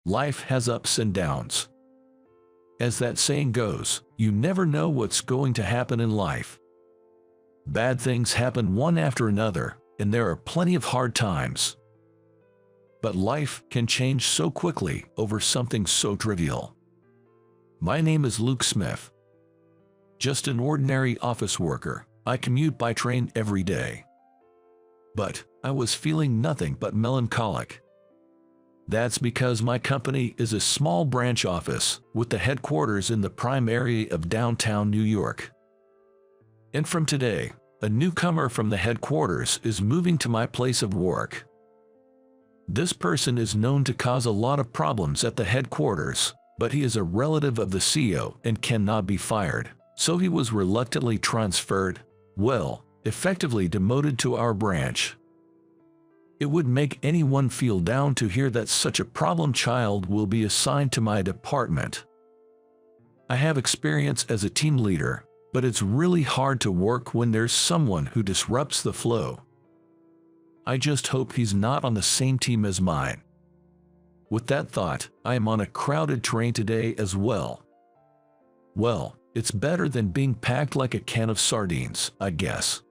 Life has ups and downs. As that saying goes, you never know what's going to happen in life. Bad things happen one after another, and there are plenty of hard times. But life can change so quickly over something so trivial. My name is Luke Smith. Just an ordinary office worker. I commute by train every day. But I was feeling nothing but melancholic. That's because my company is a small branch office with the headquarters in the prime area of downtown New York. And from today, a newcomer from the headquarters is moving to my place of work. This person is known to cause a lot of problems at the headquarters, but he is a relative of the CEO and cannot be fired, so he was reluctantly transferred, effectively demoted to our branch. It would make anyone feel down to hear that such a problem child will be assigned to my department. I have experience as a team leader, but it's really hard to work when there's someone who disrupts the flow. I just hope he's not on the same team as mine. With that thought, I am on a crowded train today as well. Well, it's better than being packed like a can of sardines, I guess.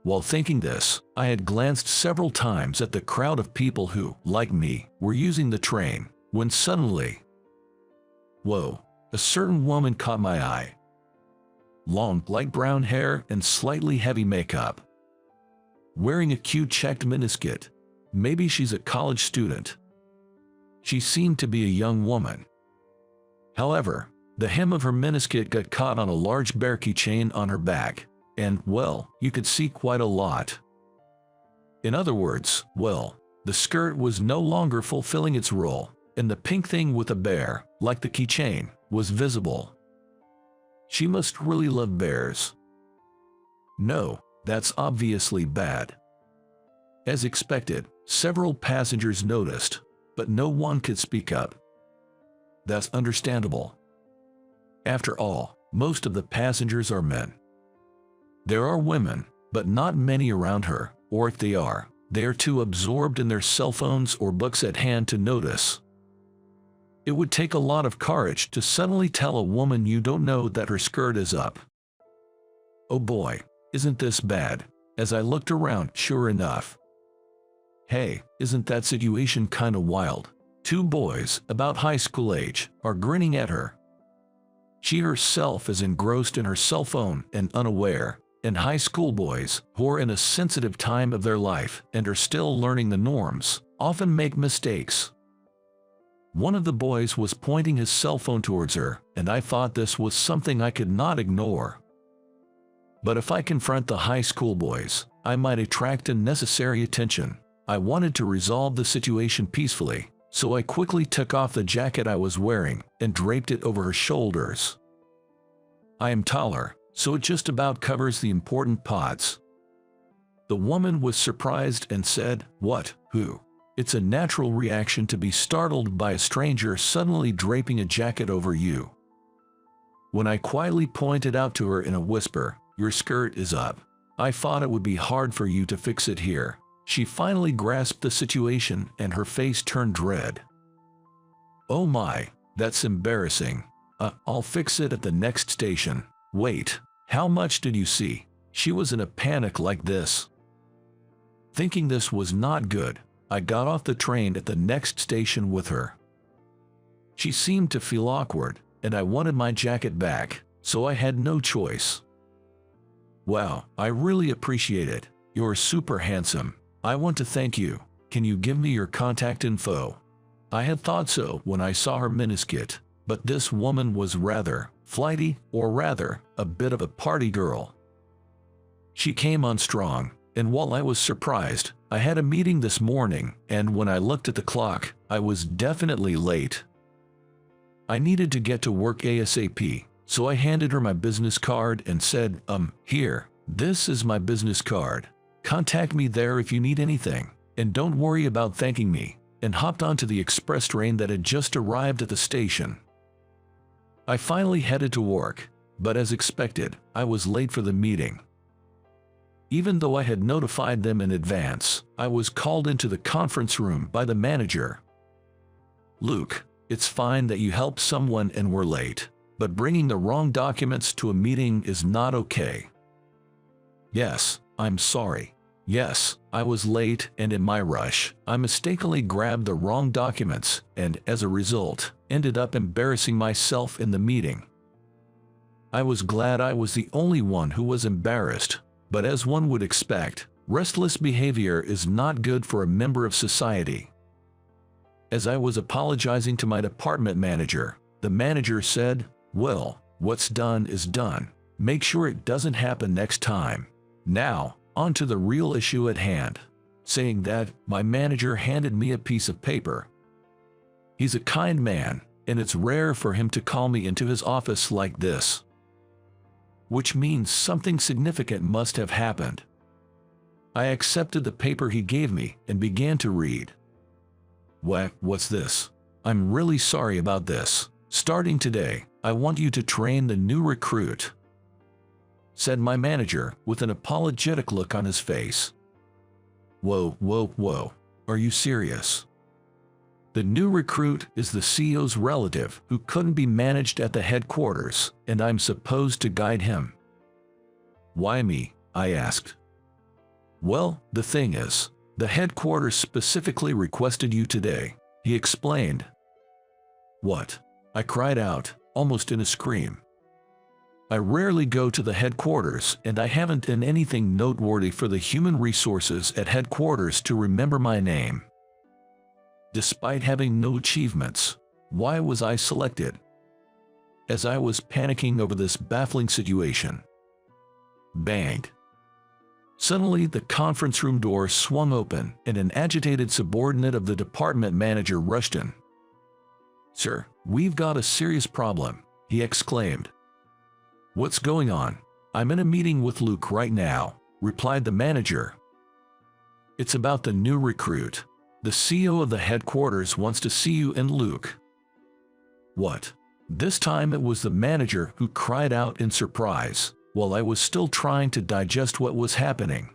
While thinking this, I had glanced several times at the crowd of people who, like me, were using the train, when suddenly, a certain woman caught my eye. Long, light brown hair and slightly heavy makeup. Wearing a cute checked miniskirt. Maybe she's a college student. She seemed to be a young woman. However, the hem of her miniskirt got caught on a large bear keychain on her back. And, you could see quite a lot. In other words, the skirt was no longer fulfilling its role, and the pink thing with a bear, like the keychain, was visible. She must really love bears. No, that's obviously bad. As expected, several passengers noticed, but no one could speak up. That's understandable. After all, most of the passengers are men. There are women, but not many around her, or if they are too absorbed in their cell phones or books at hand to notice. It would take a lot of courage to suddenly tell a woman you don't know that her skirt is up. Oh boy, isn't this bad? As I looked around, sure enough. Hey, isn't that situation kinda wild? Two boys, about high school age, are grinning at her. She herself is engrossed in her cell phone and unaware. And high school boys, who are in a sensitive time of their life and are still learning the norms, often make mistakes. One of the boys was pointing his cell phone towards her, and I thought this was something I could not ignore. But if I confront the high school boys, I might attract unnecessary attention. I wanted to resolve the situation peacefully, so I quickly took off the jacket I was wearing and draped it over her shoulders. I am taller, so it just about covers the important parts. The woman was surprised and said, "What? Who?" It's a natural reaction to be startled by a stranger suddenly draping a jacket over you. When I quietly pointed out to her in a whisper, "Your skirt is up. I thought it would be hard for you to fix it here." She finally grasped the situation and her face turned red. "Oh my, that's embarrassing. I'll fix it at the next station." "Wait, how much did you see?" She was in a panic like this. Thinking this was not good, I got off the train at the next station with her. She seemed to feel awkward, and I wanted my jacket back, so I had no choice. "Wow, I really appreciate it. You're super handsome. I want to thank you. Can you give me your contact info?" I had thought so when I saw her miniskirt, but this woman was rather flighty, or rather, a bit of a party girl. She came on strong, and while I was surprised, I had a meeting this morning, and when I looked at the clock, I was definitely late. I needed to get to work ASAP, so I handed her my business card and said, "Here, this is my business card. Contact me there if you need anything, and don't worry about thanking me," and hopped onto the express train that had just arrived at the station. I finally headed to work, but as expected, I was late for the meeting. Even though I had notified them in advance, I was called into the conference room by the manager. Luke, it's fine that you helped someone and were late, but bringing the wrong documents to a meeting is not okay. Yes, I'm sorry. Yes, I was late, and in my rush, I mistakenly grabbed the wrong documents and, as a result, ended up embarrassing myself in the meeting. I was glad I was the only one who was embarrassed, but as one would expect, restless behavior is not good for a member of society. As I was apologizing to my department manager, the manager said, "Well, what's done is done. Make sure it doesn't happen next time. Now, on to the real issue at hand." Saying that, my manager handed me a piece of paper. He's a kind man, and it's rare for him to call me into his office like this. Which means something significant must have happened. I accepted the paper he gave me and began to read. What's this? I'm really sorry about this. Starting today, I want you to train the new recruit," said my manager with an apologetic look on his face. Whoa. Are you serious? The new recruit is the CEO's relative who couldn't be managed at the headquarters, and I'm supposed to guide him. Why me? I asked. Well, the thing is, the headquarters specifically requested you today, he explained. What? I cried out, almost in a scream. I rarely go to the headquarters, and I haven't done anything noteworthy for the human resources at headquarters to remember my name. Despite having no achievements, why was I selected? As I was panicking over this baffling situation. Bang! Suddenly, the conference room door swung open, and an agitated subordinate of the department manager rushed in. "Sir, we've got a serious problem," he exclaimed. "What's going on?" "I'm in a meeting with Luke right now," replied the manager. "It's about the new recruit. The CEO of the headquarters wants to see you and Luke." What? This time it was the manager who cried out in surprise, while I was still trying to digest what was happening.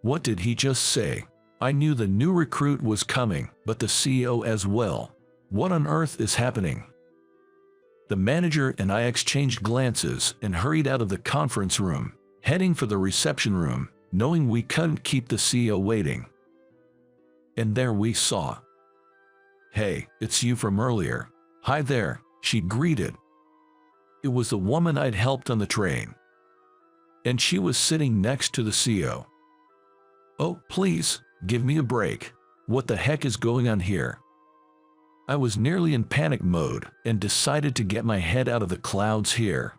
What did he just say? I knew the new recruit was coming, but the CEO as well. What on earth is happening? The manager and I exchanged glances and hurried out of the conference room, heading for the reception room, knowing we couldn't keep the CEO waiting. And there we saw. "Hey, it's you from earlier." "Hi there," she greeted. It was the woman I'd helped on the train. And she was sitting next to the CEO. "Oh, please, give me a break. What the heck is going on here?" I was nearly in panic mode and decided to get my head out of the clouds here.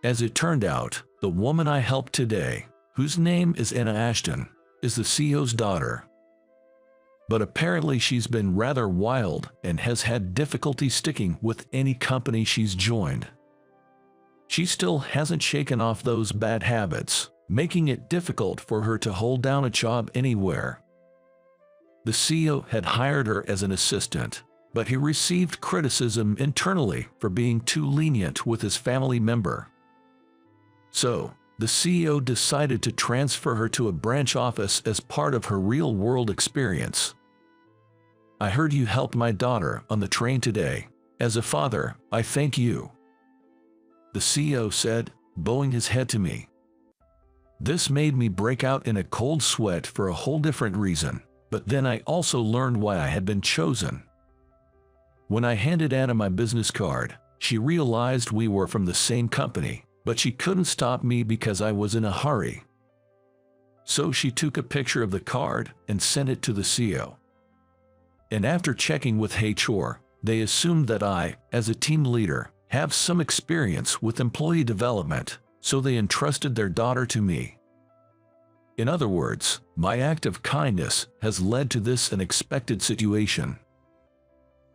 As it turned out, the woman I helped today, whose name is Anna Ashton, is the CEO's daughter. But apparently she's been rather wild and has had difficulty sticking with any company she's joined. She still hasn't shaken off those bad habits, making it difficult for her to hold down a job anywhere. The CEO had hired her as an assistant, but he received criticism internally for being too lenient with his family member. So, the CEO decided to transfer her to a branch office as part of her real-world experience. "I heard you helped my daughter on the train today. As a father, I thank you," the CEO said, bowing his head to me. This made me break out in a cold sweat for a whole different reason, but then I also learned why I had been chosen. When I handed Anna my business card, she realized we were from the same company, but she couldn't stop me because I was in a hurry. So she took a picture of the card and sent it to the CEO. And after checking with HR, they assumed that I, as a team leader, have some experience with employee development, so they entrusted their daughter to me. In other words, my act of kindness has led to this unexpected situation.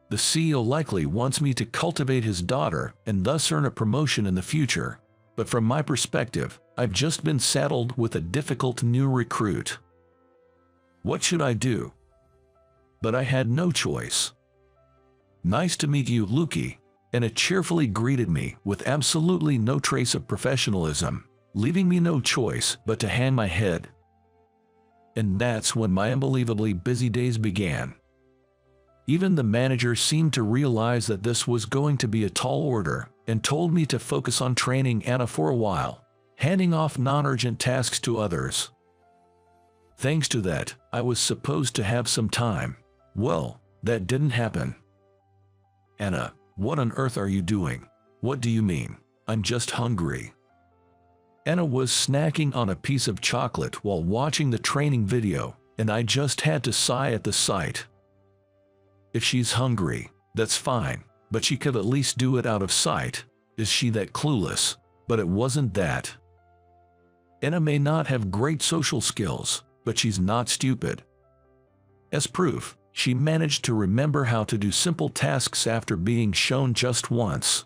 The CEO likely wants me to cultivate his daughter and thus earn a promotion in the future, but from my perspective, I've just been saddled with a difficult new recruit. What should I do? But I had no choice. "Nice to meet you, Lukey," Anna cheerfully greeted me with absolutely no trace of professionalism, leaving me no choice but to hang my head. And that's when my unbelievably busy days began. Even the manager seemed to realize that this was going to be a tall order and told me to focus on training Anna for a while, handing off non-urgent tasks to others. Thanks to that, I was supposed to have some time. Well, that didn't happen. Anna, what on earth are you doing? What do you mean? I'm just hungry. Anna was snacking on a piece of chocolate while watching the training video, and I just had to sigh at the sight. If she's hungry, that's fine, but she could at least do it out of sight. Is she that clueless? But it wasn't that. Anna may not have great social skills, but she's not stupid. As proof, she managed to remember how to do simple tasks after being shown just once.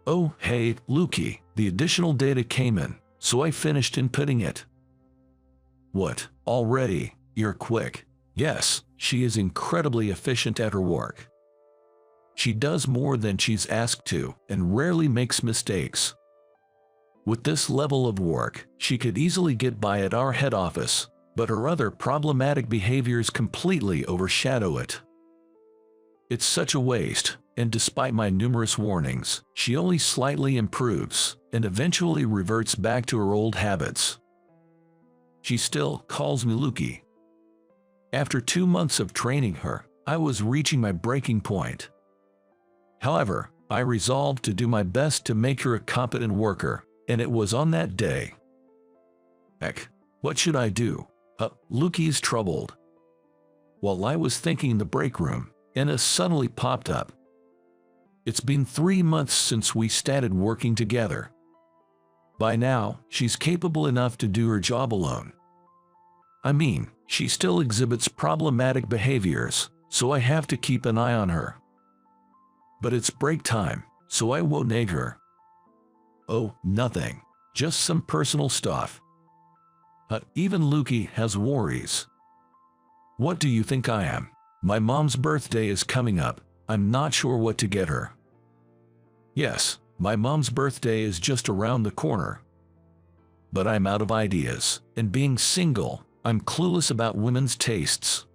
Oh, hey, Lukey, the additional data came in, so I finished inputting it. What, already? You're quick. Yes, she is incredibly efficient at her work. She does more than she's asked to and rarely makes mistakes. With this level of work, she could easily get by at our head office, but her other problematic behaviors completely overshadow it. It's such a waste, and despite my numerous warnings, she only slightly improves and eventually reverts back to her old habits. She still calls me Lukey. After 2 months of training her, I was reaching my breaking point. However, I resolved to do my best to make her a competent worker, and it was on that day. Heck, what should I do? Lukey's troubled. While I was thinking in the break room, Anna suddenly popped up. It's been 3 months since we started working together. By now, she's capable enough to do her job alone. I mean, she still exhibits problematic behaviors, so I have to keep an eye on her. But it's break time, so I won't nag her. Oh, nothing. Just some personal stuff. Even Lukey has worries. What do you think I am? My mom's birthday is coming up. I'm not sure what to get her. Yes, my mom's birthday is just around the corner. But I'm out of ideas, and being single, I'm clueless about women's tastes.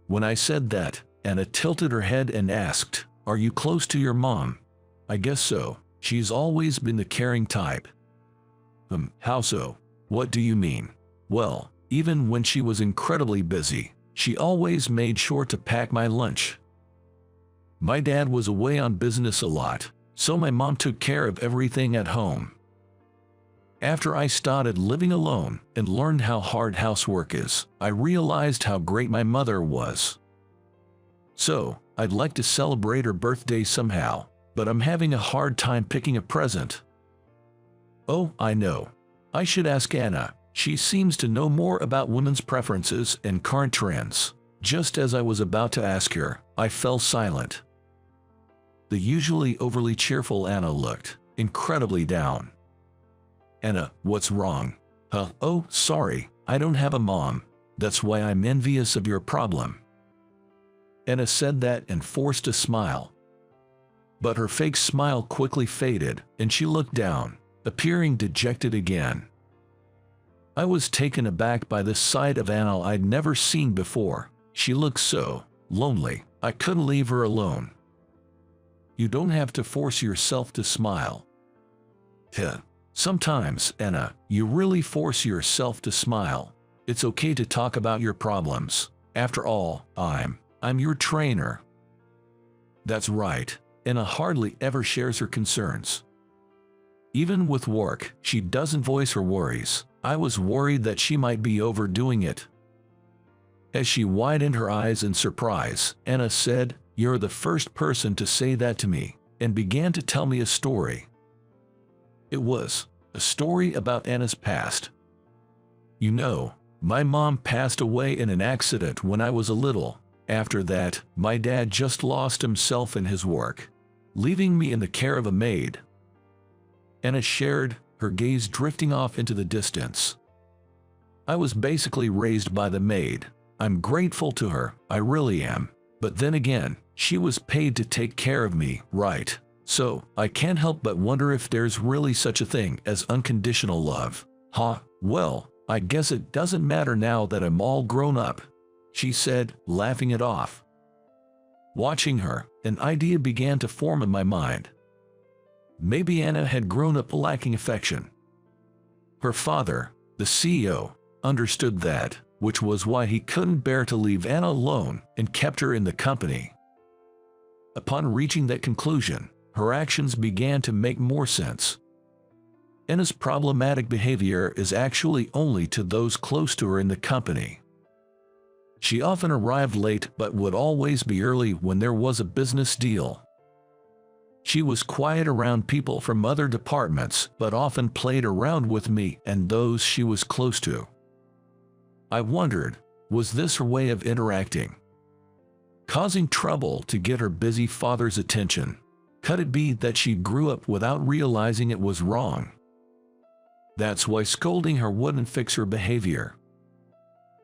When I said that, Anna tilted her head and asked, "Are you close to your mom?" I guess so. She's always been the caring type. How so? What do you mean? Well, even when she was incredibly busy, she always made sure to pack my lunch. My dad was away on business a lot, so my mom took care of everything at home. After I started living alone and learned how hard housework is, I realized how great my mother was. So, I'd like to celebrate her birthday somehow, but I'm having a hard time picking a present. Oh, I know. I should ask Anna. She seems to know more about women's preferences and current trends. Just as I was about to ask her, I fell silent. The usually overly cheerful Anna looked incredibly down. Anna, what's wrong? Oh, sorry, I don't have a mom. That's why I'm envious of your problem. Anna said that and forced a smile. But her fake smile quickly faded, and she looked down, appearing dejected again. I was taken aback by the sight of Anna I'd never seen before. She looked so lonely, I couldn't leave her alone. You don't have to force yourself to smile. Sometimes, Anna, you really force yourself to smile. It's okay to talk about your problems. After all, I'm your trainer. That's right. Anna hardly ever shares her concerns. Even with work, she doesn't voice her worries. I was worried that she might be overdoing it. As she widened her eyes in surprise, Anna said, "You're the first person to say that to me," and began to tell me a story. It was a story about Anna's past. You know, my mom passed away in an accident when I was a little. After that, my dad just lost himself in his work, leaving me in the care of a maid. Anna shared, her gaze drifting off into the distance. I was basically raised by the maid. I'm grateful to her, I really am. But then again, she was paid to take care of me, right? So, I can't help but wonder if there's really such a thing as unconditional love. Well, I guess it doesn't matter now that I'm all grown up," she said, laughing it off. Watching her, an idea began to form in my mind. Maybe Anna had grown up lacking affection. Her father, the CEO, understood that, which was why he couldn't bear to leave Anna alone and kept her in the company. Upon reaching that conclusion, her actions began to make more sense. Anna's problematic behavior is actually only to those close to her in the company. She often arrived late but would always be early when there was a business deal. She was quiet around people from other departments but often played around with me and those she was close to. I wondered, was this her way of interacting? Causing trouble to get her busy father's attention? Could it be that she grew up without realizing it was wrong? That's why scolding her wouldn't fix her behavior.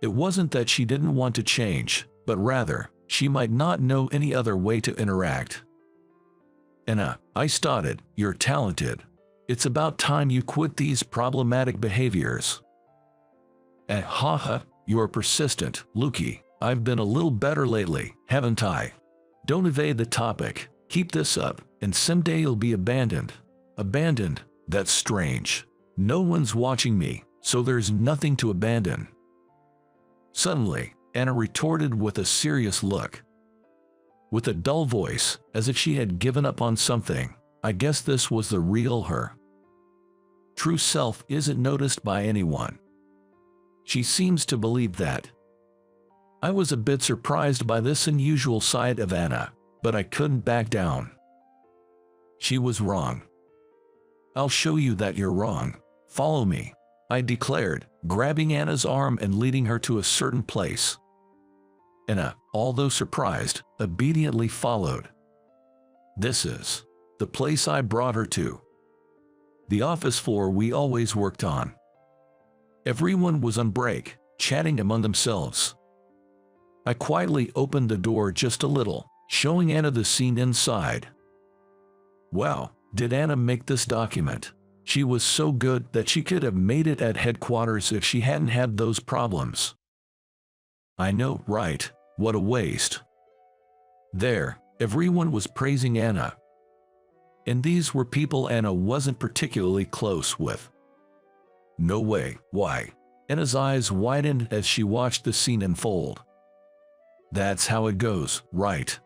It wasn't that she didn't want to change, but rather, she might not know any other way to interact. Anna, I started, you're talented. It's about time you quit these problematic behaviors. Haha, you're persistent, Lukey. I've been a little better lately, haven't I? Don't evade the topic, keep this up, and someday you'll be abandoned. Abandoned? That's strange. No one's watching me, so there's nothing to abandon. Suddenly, Anna retorted with a serious look. With a dull voice, as if she had given up on something. I guess this was the real her. True self isn't noticed by anyone. She seems to believe that. I was a bit surprised by this unusual side of Anna, but I couldn't back down. She was wrong. I'll show you that you're wrong. Follow me, I declared, grabbing Anna's arm and leading her to a certain place. Anna, although surprised, obediently followed. This is the place I brought her to. The office floor we always worked on. Everyone was on break, chatting among themselves. I quietly opened the door just a little, showing Anna the scene inside. Wow, did Anna make this document? She was so good that she could have made it at headquarters if she hadn't had those problems. I know, right? What a waste. There, everyone was praising Anna. And these were people Anna wasn't particularly close with. No way, why? Anna's eyes widened as she watched the scene unfold. That's how it goes, right?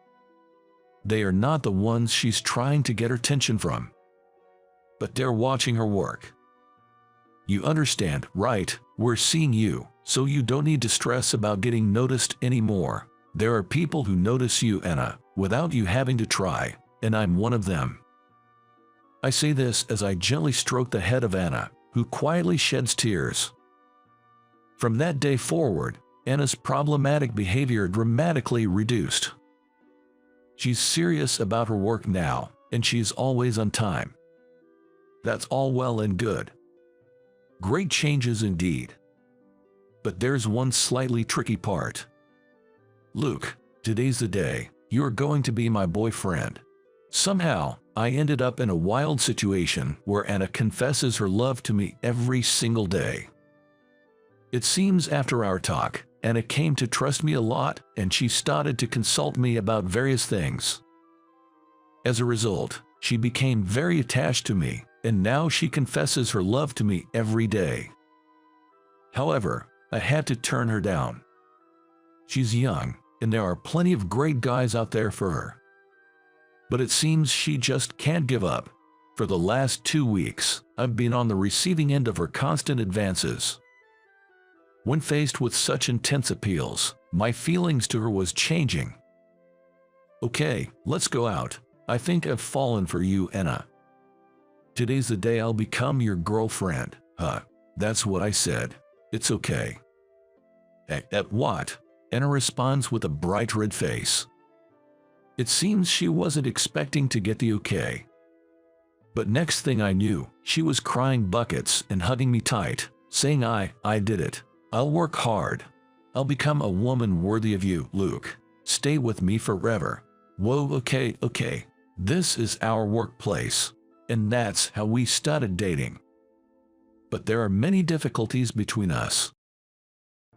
They are not the ones she's trying to get her attention from. But they're watching her work. You understand, right? We're seeing you, so you don't need to stress about getting noticed anymore. There are people who notice you, Anna, without you having to try, and I'm one of them. I say this as I gently stroke the head of Anna, who quietly sheds tears. From that day forward, Anna's problematic behavior dramatically reduced. She's serious about her work now, and she's always on time. That's all well and good. Great changes indeed. But there's one slightly tricky part. Luke, today's the day. You're going to be my boyfriend. Somehow, I ended up in a wild situation where Anna confesses her love to me every single day. It seems after our talk, Anna came to trust me a lot, and she started to consult me about various things. As a result, she became very attached to me, and now she confesses her love to me every day. However, I had to turn her down. She's young, and there are plenty of great guys out there for her. But it seems she just can't give up. For the last 2 weeks, I've been on the receiving end of her constant advances. When faced with such intense appeals, my feelings to her was changing. Okay, let's go out. I think I've fallen for you, Anna. Today's the day I'll become your girlfriend. That's what I said. It's okay. At what? Anna responds with a bright red face. It seems she wasn't expecting to get the okay. But next thing I knew, she was crying buckets and hugging me tight, saying I did it. I'll work hard. I'll become a woman worthy of you, Luke. Stay with me forever. Whoa, okay. This is our workplace. And that's how we started dating. But there are many difficulties between us.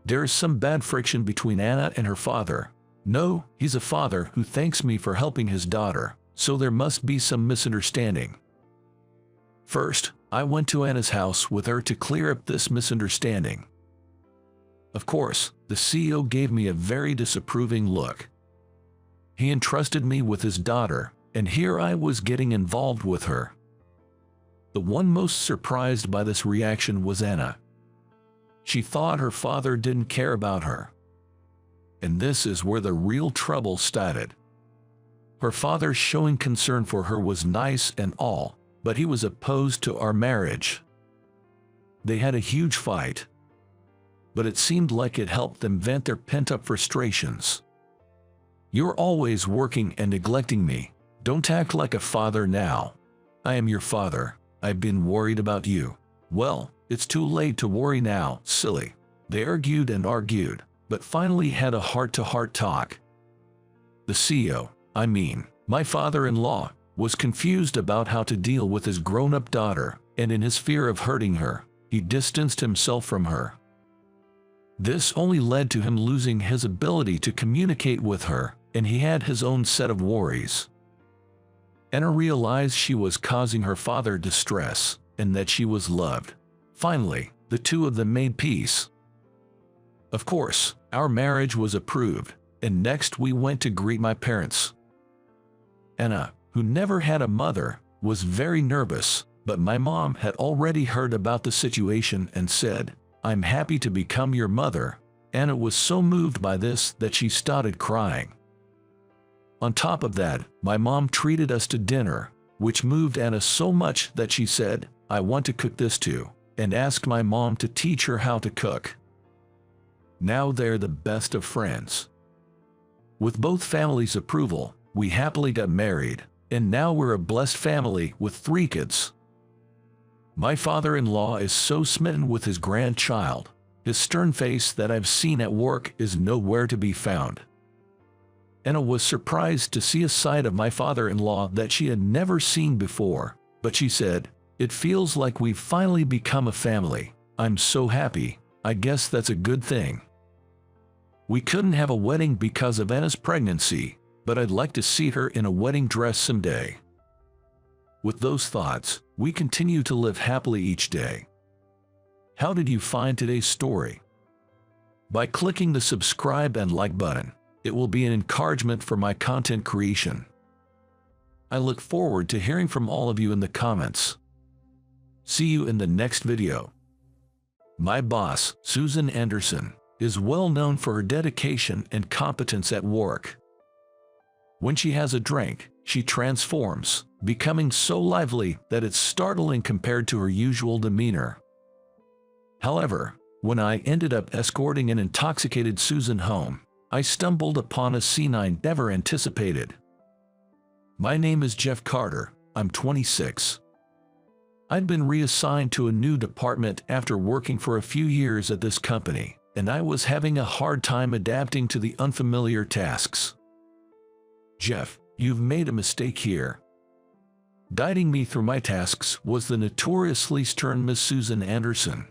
There is some bad friction between Anna and her father. No, he's a father who thanks me for helping his daughter, so there must be some misunderstanding. First, I went to Anna's house with her to clear up this misunderstanding. Of course, the CEO gave me a very disapproving look. He entrusted me with his daughter, and here I was getting involved with her. The one most surprised by this reaction was Anna. She thought her father didn't care about her. And this is where the real trouble started. Her father showing concern for her was nice and all, but he was opposed to our marriage. They had a huge fight. But it seemed like it helped them vent their pent-up frustrations. You're always working and neglecting me. Don't act like a father now. I am your father. I've been worried about you. Well, it's too late to worry now, silly. They argued and argued, but finally had a heart-to-heart talk. The CEO, my father-in-law, was confused about how to deal with his grown-up daughter, and in his fear of hurting her, he distanced himself from her. This only led to him losing his ability to communicate with her, and he had his own set of worries. Anna realized she was causing her father distress, and that she was loved. Finally, the two of them made peace. Of course, our marriage was approved, and next we went to greet my parents. Anna, who never had a mother, was very nervous, but my mom had already heard about the situation and said, "I'm happy to become your mother." Anna was so moved by this that she started crying. On top of that, my mom treated us to dinner, which moved Anna so much that she said, "I want to cook this too," and asked my mom to teach her how to cook. Now they're the best of friends. With both families' approval, we happily got married, and now we're a blessed family with 3 kids. My father-in-law is so smitten with his grandchild. His stern face that I've seen at work is nowhere to be found. Anna was surprised to see a side of my father-in-law that she had never seen before, but she said, "It feels like we've finally become a family. I'm so happy. I guess that's a good thing." We couldn't have a wedding because of Anna's pregnancy, but I'd like to see her in a wedding dress someday. With those thoughts, we continue to live happily each day. How did you find today's story? By clicking the subscribe and like button, it will be an encouragement for my content creation. I look forward to hearing from all of you in the comments. See you in the next video. My boss, Susan Anderson, is well known for her dedication and competence at work. When she has a drink, she transforms, becoming so lively that it's startling compared to her usual demeanor. However, when I ended up escorting an intoxicated Susan home, I stumbled upon a scene I never anticipated. My name is Jeff Carter. I'm 26. I'd been reassigned to a new department after working for a few years at this company, and I was having a hard time adapting to the unfamiliar tasks. "Jeff, you've made a mistake here." Guiding me through my tasks was the notoriously stern Miss Susan Anderson.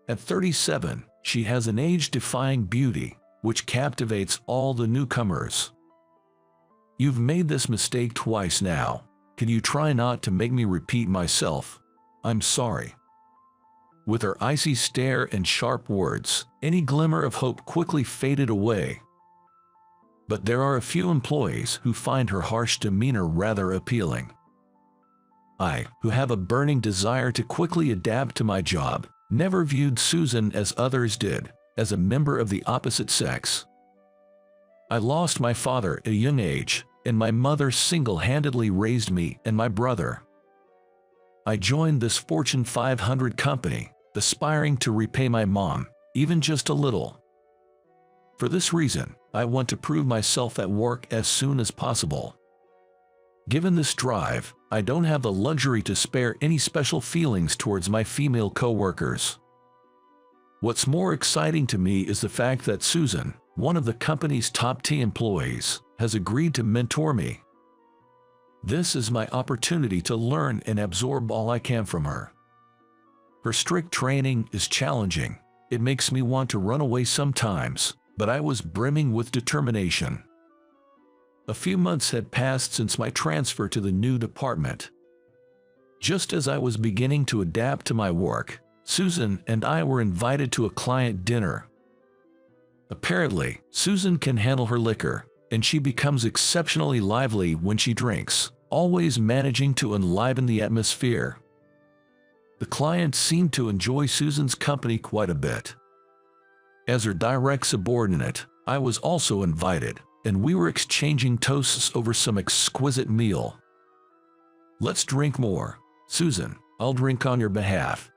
At 37, she has an age-defying beauty, which captivates all the newcomers. "You've made this mistake twice now. Can you try not to make me repeat myself? I'm sorry." With her icy stare and sharp words, any glimmer of hope quickly faded away. But there are a few employees who find her harsh demeanor rather appealing. I, who have a burning desire to quickly adapt to my job, never viewed Susan as others did, as a member of the opposite sex. I lost my father at a young age, and my mother single-handedly raised me and my brother. I joined this Fortune 500 company, aspiring to repay my mom, even just a little. For this reason, I want to prove myself at work as soon as possible. Given this drive, I don't have the luxury to spare any special feelings towards my female coworkers. What's more exciting to me is the fact that Susan, one of the company's top 10 employees, has agreed to mentor me. This is my opportunity to learn and absorb all I can from her. Her strict training is challenging. It makes me want to run away sometimes, but I was brimming with determination. A few months had passed since my transfer to the new department. Just as I was beginning to adapt to my work, Susan and I were invited to a client dinner. Apparently, Susan can handle her liquor, and she becomes exceptionally lively when she drinks, always managing to enliven the atmosphere. The client seemed to enjoy Susan's company quite a bit. As her direct subordinate, I was also invited, and we were exchanging toasts over some exquisite meal. "Let's drink more, Susan. I'll drink on your behalf."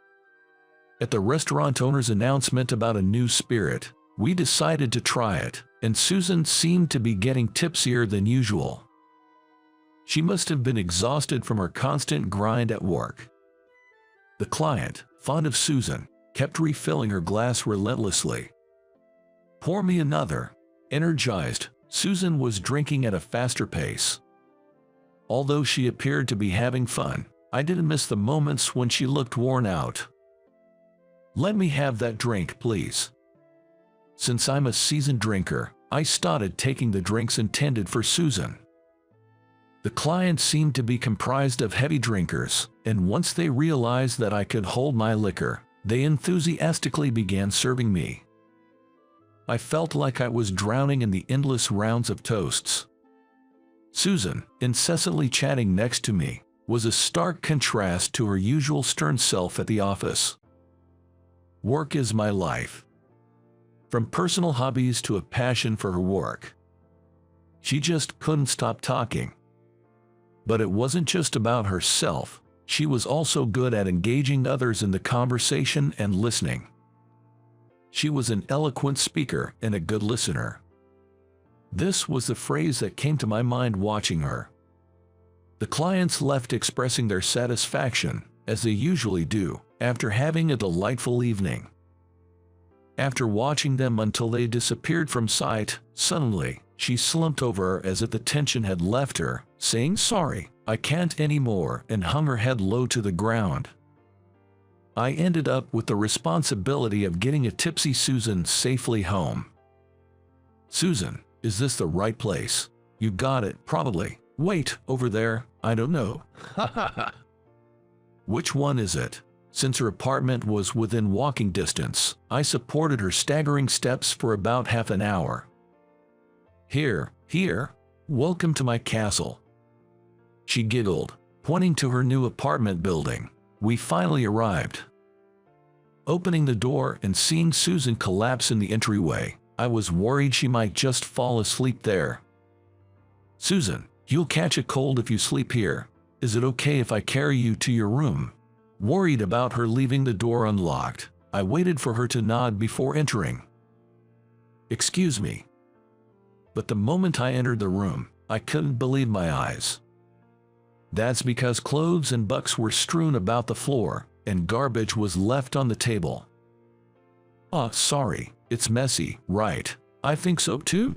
At the restaurant owner's announcement about a new spirit, we decided to try it, and Susan seemed to be getting tipsier than usual. She must have been exhausted from her constant grind at work. The client, fond of Susan, kept refilling her glass relentlessly. "Pour me another." Energized, Susan was drinking at a faster pace. Although she appeared to be having fun, I didn't miss the moments when she looked worn out. "Let me have that drink, please." Since I'm a seasoned drinker, I started taking the drinks intended for Susan. The client seemed to be comprised of heavy drinkers, and once they realized that I could hold my liquor, they enthusiastically began serving me. I felt like I was drowning in the endless rounds of toasts. Susan, incessantly chatting next to me, was a stark contrast to her usual stern self at the office. Work is my life. From personal hobbies to a passion for her work. She just couldn't stop talking. But it wasn't just about herself, she was also good at engaging others in the conversation and listening. She was an eloquent speaker and a good listener. This was the phrase that came to my mind watching her. The clients left expressing their satisfaction, as they usually do, after having a delightful evening. After watching them until they disappeared from sight, suddenly, she slumped over as if the tension had left her, saying, "Sorry, I can't anymore," and hung her head low to the ground. I ended up with the responsibility of getting a tipsy Susan safely home. "Susan, is this the right place?" "You got it, probably." "Wait, over there, I don't know." "Which one is it?" Since her apartment was within walking distance, I supported her staggering steps for about half an hour. Here. Welcome to my castle." She giggled, pointing to her new apartment building. We finally arrived. Opening the door and seeing Susan collapse in the entryway, I was worried she might just fall asleep there. "Susan, you'll catch a cold if you sleep here. Is it okay if I carry you to your room?" Worried about her leaving the door unlocked, I waited for her to nod before entering. "Excuse me." But the moment I entered the room, I couldn't believe my eyes. That's because clothes and books were strewn about the floor, and garbage was left on the table. Sorry, it's messy, right? I think so too."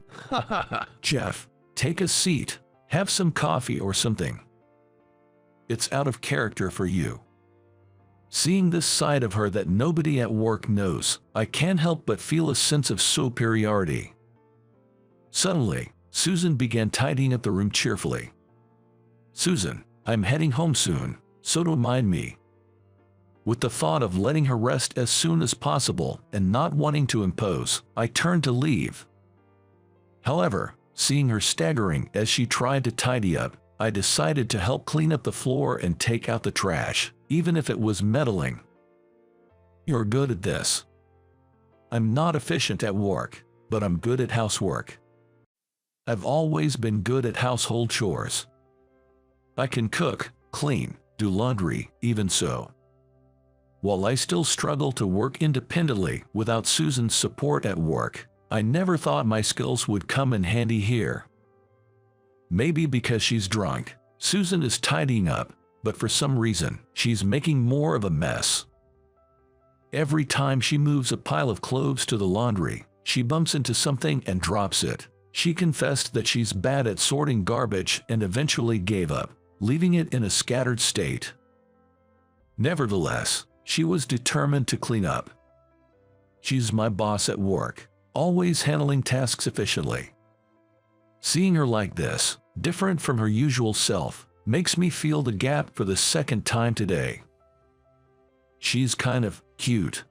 "Jeff, take a seat. Have some coffee or something." "It's out of character for you." Seeing this side of her that nobody at work knows, I can't help but feel a sense of superiority. Suddenly, Susan began tidying up the room cheerfully. "Susan, I'm heading home soon, so don't mind me." With the thought of letting her rest as soon as possible and not wanting to impose, I turned to leave. However, seeing her staggering as she tried to tidy up, I decided to help clean up the floor and take out the trash, even if it was meddling. "You're good at this." "I'm not efficient at work, but I'm good at housework. I've always been good at household chores. I can cook, clean, do laundry, even so." While I still struggle to work independently without Susan's support at work, I never thought my skills would come in handy here. Maybe because she's drunk, Susan is tidying up, but for some reason, she's making more of a mess. Every time she moves a pile of clothes to the laundry, she bumps into something and drops it. She confessed that she's bad at sorting garbage and eventually gave up, leaving it in a scattered state. Nevertheless, she was determined to clean up. She's my boss at work, always handling tasks efficiently. Seeing her like this, different from her usual self, makes me feel the gap for the second time today. She's kind of cute.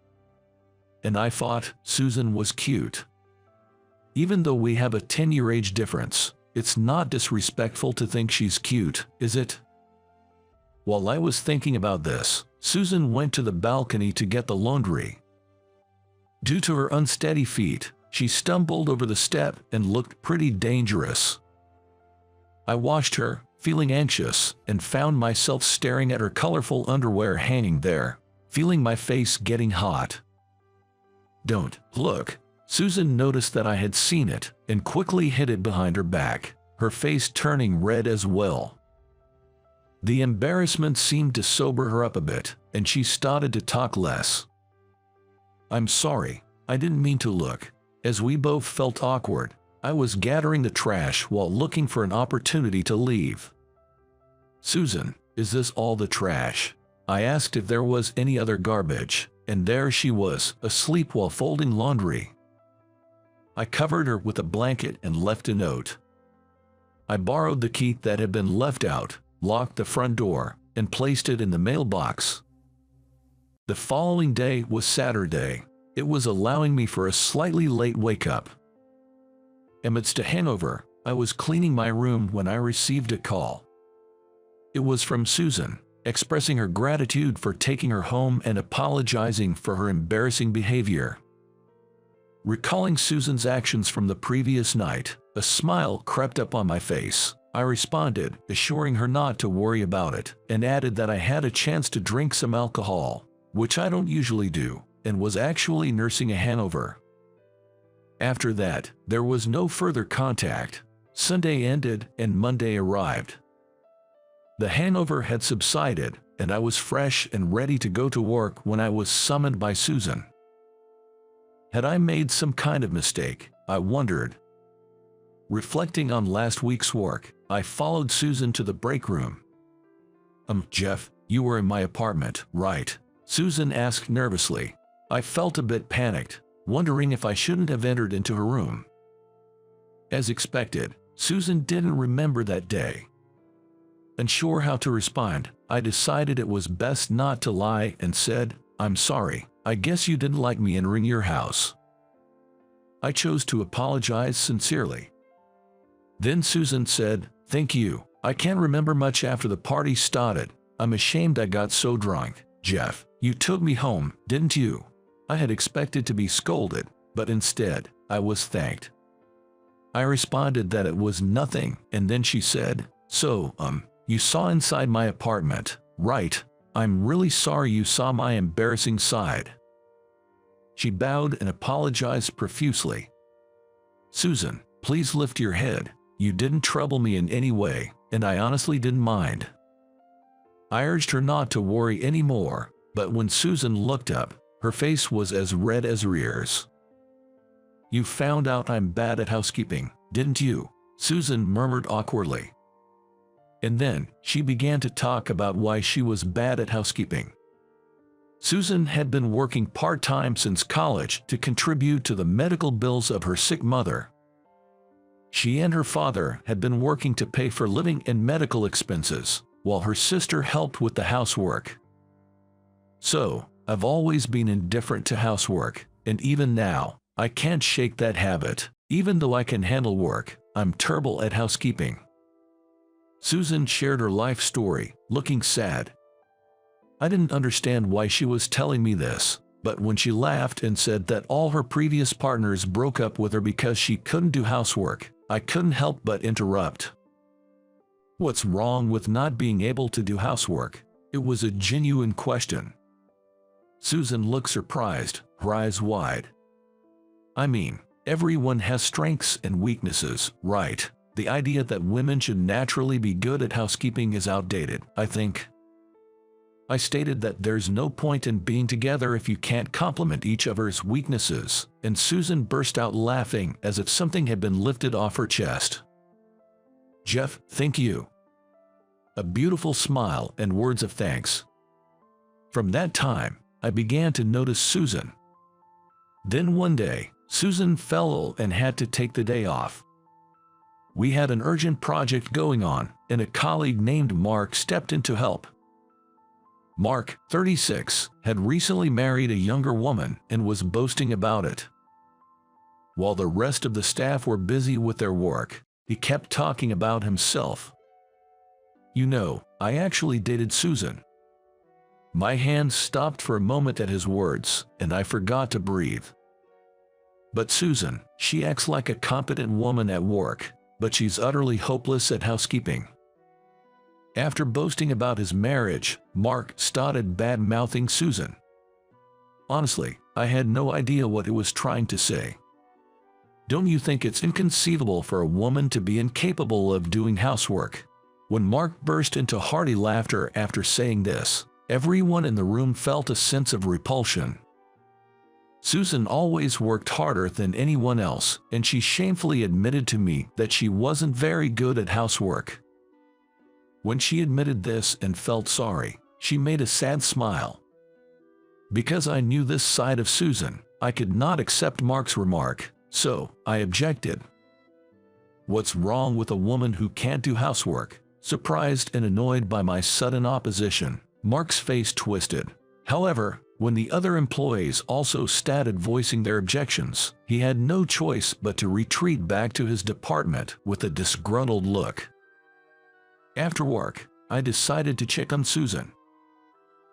And I thought Susan was cute. Even though we have a 10-year age difference, it's not disrespectful to think she's cute, is it? While I was thinking about this, Susan went to the balcony to get the laundry. Due to her unsteady feet, she stumbled over the step and looked pretty dangerous. I watched her, feeling anxious, and found myself staring at her colorful underwear hanging there, feeling my face getting hot. "Don't look." Susan noticed that I had seen it and quickly hid it behind her back, her face turning red as well. The embarrassment seemed to sober her up a bit, and she started to talk less. "I'm sorry, I didn't mean to look." As we both felt awkward, I was gathering the trash while looking for an opportunity to leave. "Susan, is this all the trash?" I asked if there was any other garbage, and there she was, asleep while folding laundry. I covered her with a blanket and left a note. I borrowed the key that had been left out, locked the front door, and placed it in the mailbox. The following day was Saturday. It was allowing me for a slightly late wake-up. Amidst a hangover, I was cleaning my room when I received a call. It was from Susan, expressing her gratitude for taking her home and apologizing for her embarrassing behavior. Recalling Susan's actions from the previous night, a smile crept up on my face. I responded, assuring her not to worry about it, and added that I had a chance to drink some alcohol, which I don't usually do, and was actually nursing a hangover. After that, there was no further contact. Sunday ended and Monday arrived. The hangover had subsided, and I was fresh and ready to go to work when I was summoned by Susan. Had I made some kind of mistake, I wondered. Reflecting on last week's work, I followed Susan to the break room. Jeff, you were in my apartment, right?" Susan asked nervously. I felt a bit panicked, wondering if I shouldn't have entered into her room. As expected, Susan didn't remember that day. Unsure how to respond, I decided it was best not to lie and said, "I'm sorry, I guess you didn't like me entering your house." I chose to apologize sincerely. Then Susan said, "Thank you. I can't remember much after the party started. I'm ashamed I got so drunk. Jeff, you took me home, didn't you?" I had expected to be scolded, but instead, I was thanked. I responded that it was nothing, and then she said, "So, you saw inside my apartment, right? I'm really sorry you saw my embarrassing side." She bowed and apologized profusely. "Susan, please lift your head. You didn't trouble me in any way, and I honestly didn't mind." I urged her not to worry anymore, but when Susan looked up, her face was as red as her ears. "You found out I'm bad at housekeeping, didn't you?" Susan murmured awkwardly. And then, she began to talk about why she was bad at housekeeping. Susan had been working part-time since college to contribute to the medical bills of her sick mother. She and her father had been working to pay for living and medical expenses, while her sister helped with the housework. "So, I've always been indifferent to housework, and even now, I can't shake that habit. Even though I can handle work, I'm terrible at housekeeping." Susan shared her life story, looking sad. I didn't understand why she was telling me this, but when she laughed and said that all her previous partners broke up with her because she couldn't do housework, I couldn't help but interrupt. "What's wrong with not being able to do housework?" It was a genuine question. Susan looked surprised, her eyes wide. "I mean, everyone has strengths and weaknesses, right? The idea that women should naturally be good at housekeeping is outdated, I think." I stated that there's no point in being together if you can't complement each other's weaknesses, and Susan burst out laughing as if something had been lifted off her chest. "Jeff, thank you." A beautiful smile and words of thanks. From that time, I began to notice Susan. Then one day, Susan fell ill and had to take the day off. We had an urgent project going on, and a colleague named Mark stepped in to help. Mark, 36, had recently married a younger woman and was boasting about it. While the rest of the staff were busy with their work, he kept talking about himself. "You know, I actually dated Susan." My hand stopped for a moment at his words, and I forgot to breathe. "But Susan, she acts like a competent woman at work, but she's utterly hopeless at housekeeping." After boasting about his marriage, Mark started bad-mouthing Susan. Honestly, I had no idea what he was trying to say. Don't you think it's inconceivable for a woman to be incapable of doing housework? When Mark burst into hearty laughter after saying this, everyone in the room felt a sense of repulsion. Susan always worked harder than anyone else, and she shamefully admitted to me that she wasn't very good at housework. When she admitted this and felt sorry, she made a sad smile. Because I knew this side of Susan, I could not accept Mark's remark, so I objected. "What's wrong with a woman who can't do housework?" Surprised and annoyed by my sudden opposition, Mark's face twisted. However, when the other employees also started voicing their objections, he had no choice but to retreat back to his department with a disgruntled look. After work, I decided to check on Susan.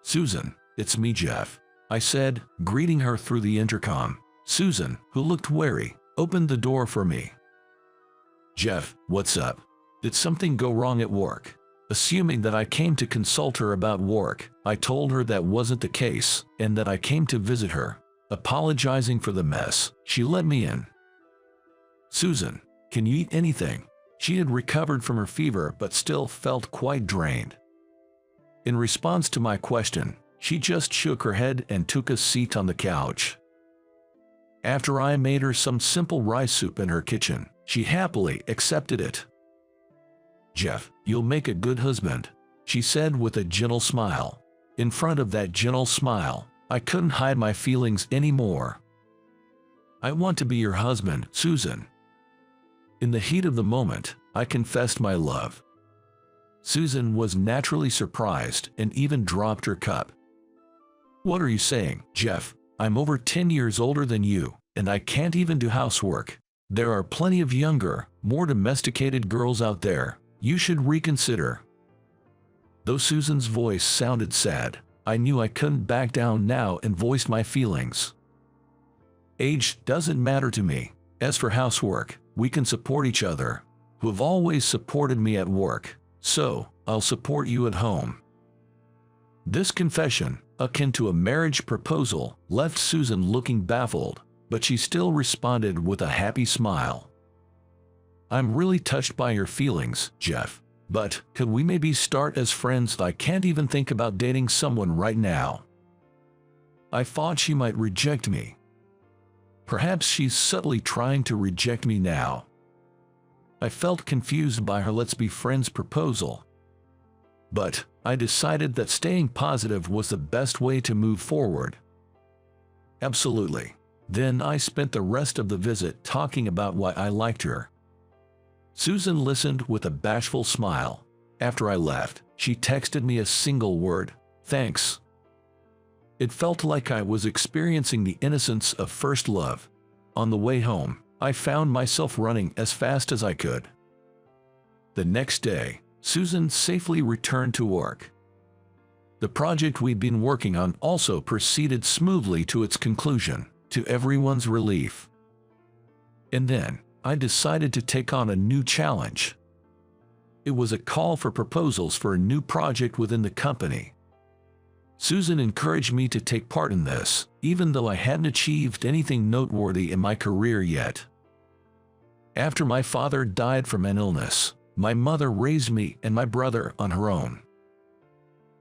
"Susan, it's me, Jeff," I said, greeting her through the intercom. Susan, who looked wary, opened the door for me. "Jeff, what's up? Did something go wrong at work?" Assuming that I came to consult her about work, I told her that wasn't the case, and that I came to visit her. Apologizing for the mess, she let me in. "Susan, can you eat anything?" She had recovered from her fever but still felt quite drained. In response to my question, she just shook her head and took a seat on the couch. After I made her some simple rice soup in her kitchen, she happily accepted it. "Jeff, you'll make a good husband," she said with a gentle smile. In front of that gentle smile, I couldn't hide my feelings anymore. "I want to be your husband, Susan." In the heat of the moment, I confessed my love. Susan was naturally surprised and even dropped her cup. "What are you saying, Jeff? I'm over 10 years older than you, and I can't even do housework. There are plenty of younger, more domesticated girls out there. You should reconsider." Though Susan's voice sounded sad, I knew I couldn't back down now and voiced my feelings. "Age doesn't matter to me. As for housework, we can support each other. You have always supported me at work, so I'll support you at home." This confession, akin to a marriage proposal, left Susan looking baffled, but she still responded with a happy smile. "I'm really touched by your feelings, Jeff, but could we maybe start as friends? I can't even think about dating someone right now." I thought she might reject me. Perhaps she's subtly trying to reject me now. I felt confused by her "let's be friends" proposal. But I decided that staying positive was the best way to move forward. "Absolutely." Then I spent the rest of the visit talking about why I liked her. Susan listened with a bashful smile. After I left, she texted me a single word: "Thanks." It felt like I was experiencing the innocence of first love. On the way home, I found myself running as fast as I could. The next day, Susan safely returned to work. The project we'd been working on also proceeded smoothly to its conclusion, to everyone's relief. And then, I decided to take on a new challenge. It was a call for proposals for a new project within the company. Susan encouraged me to take part in this, even though I hadn't achieved anything noteworthy in my career yet. After my father died from an illness, my mother raised me and my brother on her own.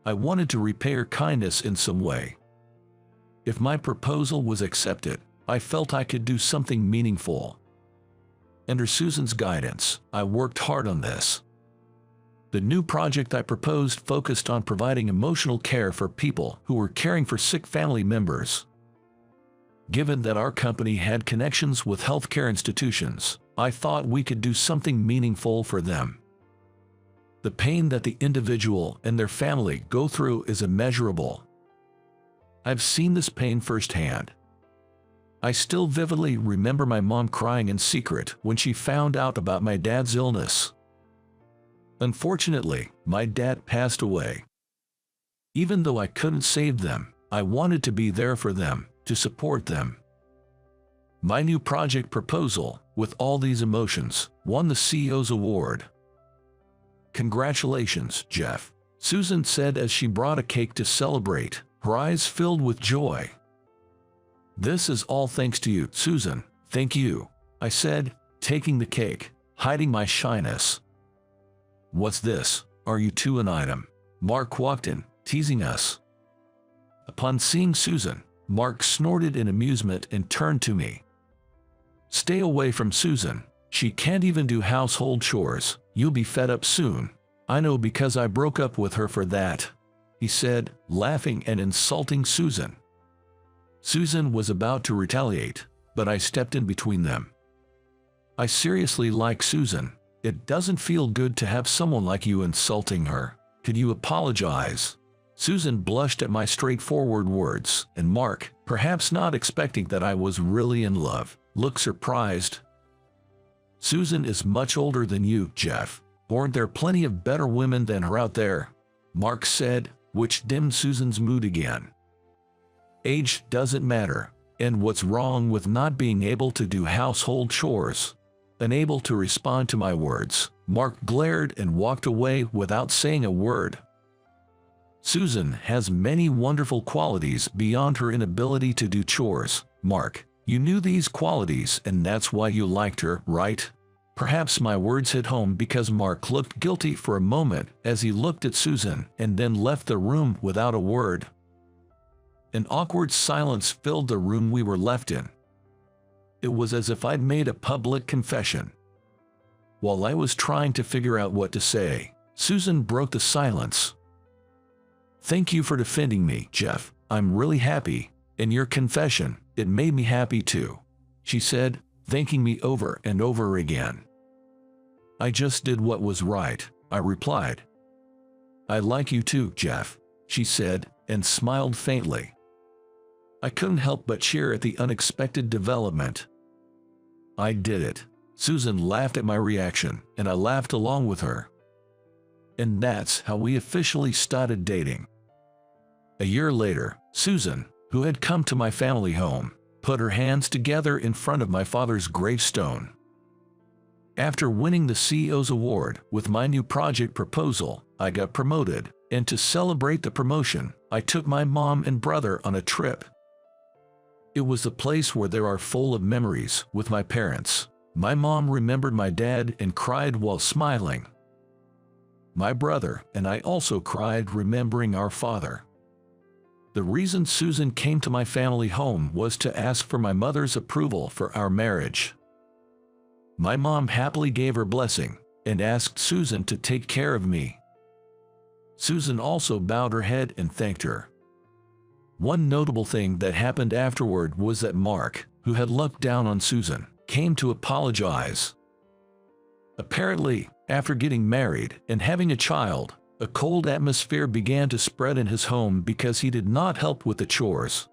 I wanted to repay her kindness in some way. If my proposal was accepted, I felt I could do something meaningful. Under Susan's guidance, I worked hard on this. The new project I proposed focused on providing emotional care for people who were caring for sick family members. Given that our company had connections with healthcare institutions, I thought we could do something meaningful for them. The pain that the individual and their family go through is immeasurable. I've seen this pain firsthand. I still vividly remember my mom crying in secret when she found out about my dad's illness. Unfortunately, my dad passed away. Even though I couldn't save them, I wanted to be there for them, to support them. My new project proposal, with all these emotions, won the CEO's award. "Congratulations, Jeff," Susan said as she brought a cake to celebrate, her eyes filled with joy. "This is all thanks to you, Susan, thank you," I said, taking the cake, hiding my shyness. "What's this? Are you two an item?" Mark walked in, teasing us. Upon seeing Susan, Mark snorted in amusement and turned to me. "Stay away from Susan. She can't even do household chores. You'll be fed up soon." "I know because I broke up with her for that," he said, laughing and insulting Susan. Susan was about to retaliate, but I stepped in between them. "I seriously like Susan. It doesn't feel good to have someone like you insulting her. Could you apologize?" Susan blushed at my straightforward words, and Mark, perhaps not expecting that I was really in love, looked surprised. "Susan is much older than you, Jeff. Aren't there plenty of better women than her out there?" Mark said, which dimmed Susan's mood again. "Age doesn't matter, and what's wrong with not being able to do household chores?" Unable to respond to my words, Mark glared and walked away without saying a word. "Susan has many wonderful qualities beyond her inability to do chores, Mark. You knew these qualities and that's why you liked her, right?" Perhaps my words hit home because Mark looked guilty for a moment as he looked at Susan and then left the room without a word. An awkward silence filled the room we were left in. It was as if I'd made a public confession. While I was trying to figure out what to say, Susan broke the silence. "Thank you for defending me, Jeff. I'm really happy. And your confession, it made me happy too," she said, thanking me over and over again. "I just did what was right," I replied. "I like you too, Jeff," she said, and smiled faintly. I couldn't help but cheer at the unexpected development. "I did it." Susan laughed at my reaction, and I laughed along with her. And that's how we officially started dating. A year later, Susan, who had come to my family home, put her hands together in front of my father's gravestone. After winning the CEO's award with my new project proposal, I got promoted, and to celebrate the promotion, I took my mom and brother on a trip. It was a place where there are full of memories with my parents. My mom remembered my dad and cried while smiling. My brother and I also cried remembering our father. The reason Susan came to my family home was to ask for my mother's approval for our marriage. My mom happily gave her blessing and asked Susan to take care of me. Susan also bowed her head and thanked her. One notable thing that happened afterward was that Mark, who had looked down on Susan, came to apologize. Apparently, after getting married and having a child, a cold atmosphere began to spread in his home because he did not help with the chores.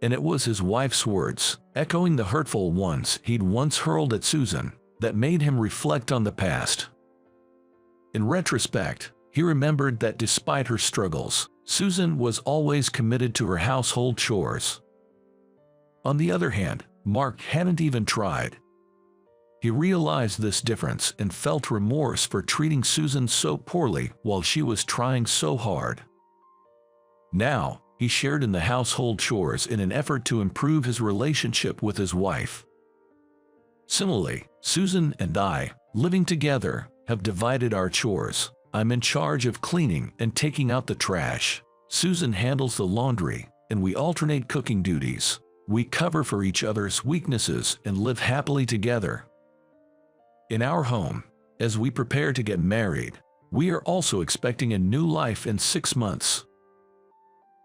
And it was his wife's words, echoing the hurtful ones he'd once hurled at Susan, that made him reflect on the past. In retrospect, he remembered that despite her struggles, Susan was always committed to her household chores. On the other hand, Mark hadn't even tried. He realized this difference and felt remorse for treating Susan so poorly while she was trying so hard. Now, he shared in the household chores in an effort to improve his relationship with his wife. Similarly, Susan and I, living together, have divided our chores. I'm in charge of cleaning and taking out the trash. Susan handles the laundry, and we alternate cooking duties. We cover for each other's weaknesses and live happily together. In our home, as we prepare to get married, we are also expecting a new life in 6 months.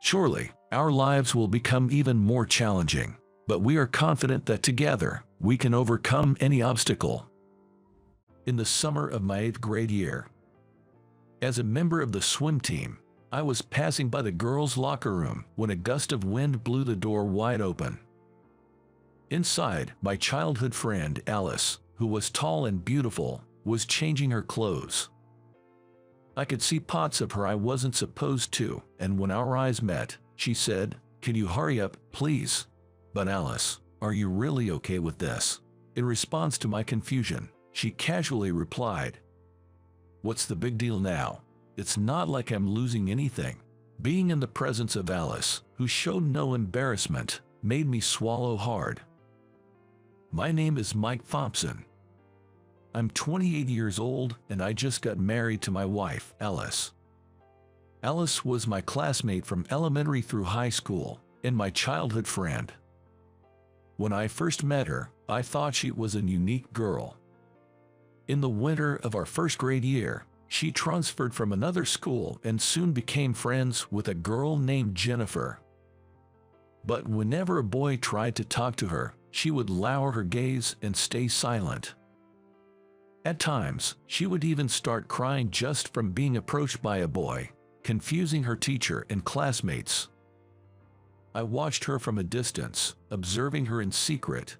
Surely, Our lives will become even more challenging, but we are confident that together, we can overcome any obstacle. In the summer of my 8th grade year, as a member of the swim team, I was passing by the girls' locker room when a gust of wind blew the door wide open. Inside, my childhood friend Alice, who was tall and beautiful, was changing her clothes. I could see parts of her I wasn't supposed to, and when our eyes met, she said, "Can you hurry up, please?" "But Alice, are you really okay with this?" In response to my confusion, she casually replied, "What's the big deal now? It's not like I'm losing anything." Being in the presence of Alice, who showed no embarrassment, made me swallow hard. My name is Mike Thompson. I'm 28 years old and I just got married to my wife, Alice. Alice was my classmate from elementary through high school and my childhood friend. When I first met her, I thought she was a unique girl. In the winter of our first grade year, she transferred from another school and soon became friends with a girl named Jennifer. But whenever a boy tried to talk to her, she would lower her gaze and stay silent. At times, she would even start crying just from being approached by a boy, confusing her teacher and classmates. I watched her from a distance, observing her in secret.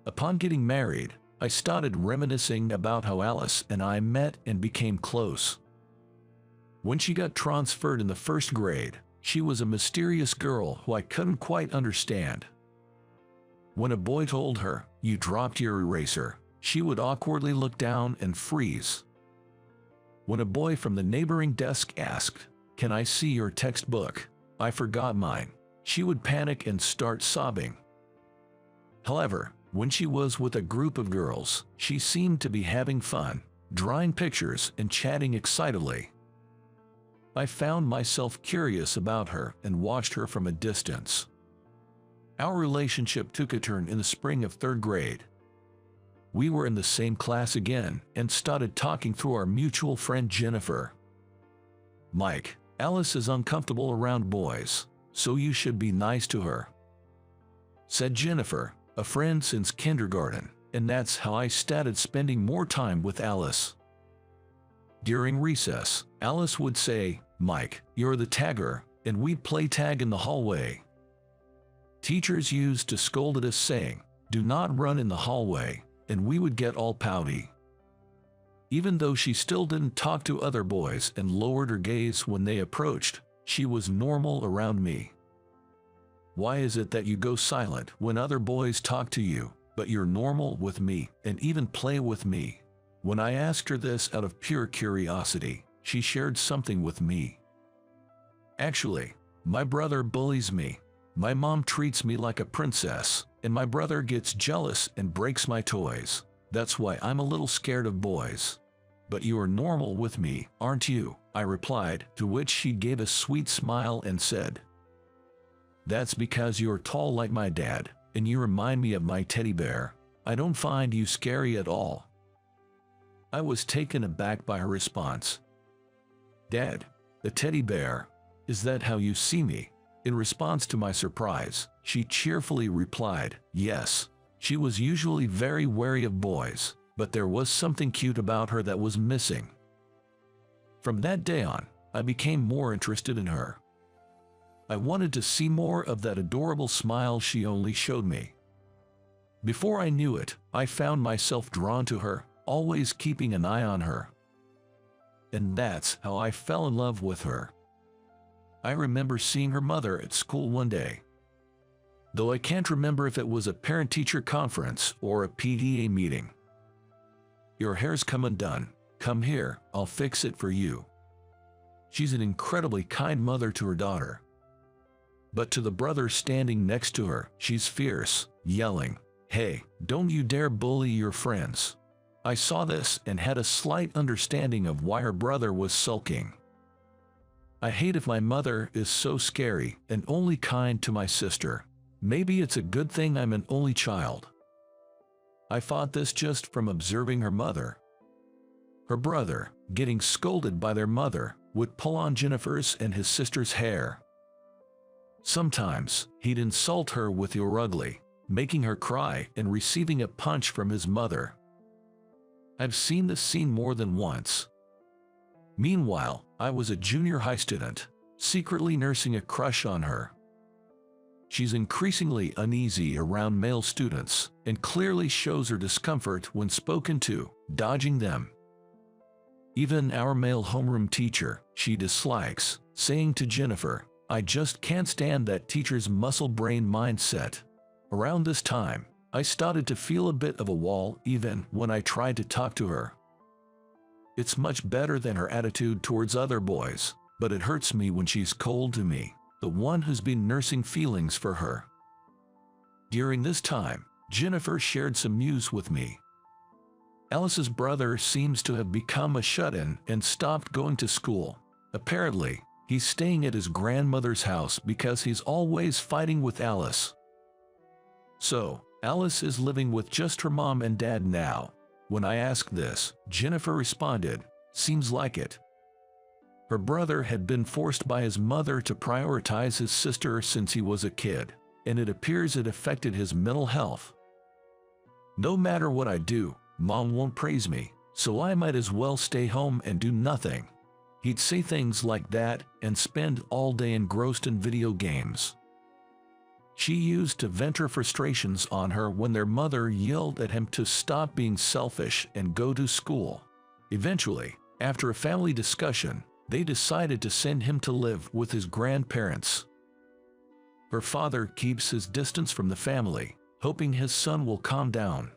Upon getting married, I started reminiscing about how Alice and I met and became close. When she got transferred in the first grade, she was a mysterious girl who I couldn't quite understand. When a boy told her, "You dropped your eraser," she would awkwardly look down and freeze. When a boy from the neighboring desk asked, "Can I see your textbook? I forgot mine," she would panic and start sobbing. However, when she was with a group of girls, she seemed to be having fun, drawing pictures and chatting excitedly. I found myself curious about her and watched her from a distance. Our relationship took a turn in the spring of 3rd grade. We were in the same class again and started talking through our mutual friend Jennifer. "Mike, Alice is uncomfortable around boys, so you should be nice to her," said Jennifer, a friend since kindergarten, and that's how I started spending more time with Alice. During recess, Alice would say, "Mike, you're the tagger," and we'd play tag in the hallway. Teachers used to scold at us saying, "Do not run in the hallway," and we would get all pouty. Even though she still didn't talk to other boys and lowered her gaze when they approached, she was normal around me. "Why is it that you go silent when other boys talk to you, but you're normal with me and even play with me?" When I asked her this out of pure curiosity, she shared something with me. "Actually, my brother bullies me. My mom treats me like a princess, and my brother gets jealous and breaks my toys. That's why I'm a little scared of boys." "But you are normal with me, aren't you?" I replied, to which she gave a sweet smile and said, "That's because you're tall like my dad, and you remind me of my teddy bear. I don't find you scary at all." I was taken aback by her response. "Dad, the teddy bear, is that how you see me?" In response to my surprise, she cheerfully replied, "Yes." She was usually very wary of boys, but there was something cute about her that was missing. From that day on, I became more interested in her. I wanted to see more of that adorable smile she only showed me. Before I knew it, I found myself drawn to her, always keeping an eye on her. And that's how I fell in love with her. I remember seeing her mother at school one day. Though I can't remember if it was a parent-teacher conference or a PTA meeting. "Your hair's come undone. Come here, I'll fix it for you." She's an incredibly kind mother to her daughter. But to the brother standing next to her, she's fierce, yelling, "Hey, don't you dare bully your friends." I saw this and had a slight understanding of why her brother was sulking. I hate if my mother is so scary and only kind to my sister. Maybe it's a good thing I'm an only child. I thought this just from observing her mother. Her brother, getting scolded by their mother, would pull on Jennifer's and his sister's hair. Sometimes, he'd insult her with "you're ugly," making her cry and receiving a punch from his mother. I've seen this scene more than once. Meanwhile, I was a junior high student, secretly nursing a crush on her. She's increasingly uneasy around male students and clearly shows her discomfort when spoken to, dodging them. Even our male homeroom teacher, she dislikes, saying to Jennifer, "I just can't stand that teacher's muscle brain mindset." Around this time, I started to feel a bit of a wall even when I tried to talk to her. It's much better than her attitude towards other boys, but it hurts me when she's cold to me, the one who's been nursing feelings for her. During this time, Jennifer shared some news with me. Alice's brother seems to have become a shut-in and stopped going to school. Apparently, he's staying at his grandmother's house because he's always fighting with Alice. So, Alice is living with just her mom and dad now. When I asked this, Jennifer responded, "Seems like it." Her brother had been forced by his mother to prioritize his sister since he was a kid, and it appears it affected his mental health. "No matter what I do, Mom won't praise me, so I might as well stay home and do nothing." He'd say things like that and spend all day engrossed in video games. She used to vent her frustrations on her when their mother yelled at him to stop being selfish and go to school. Eventually, after a family discussion, they decided to send him to live with his grandparents. Her father keeps his distance from the family, hoping his son will calm down.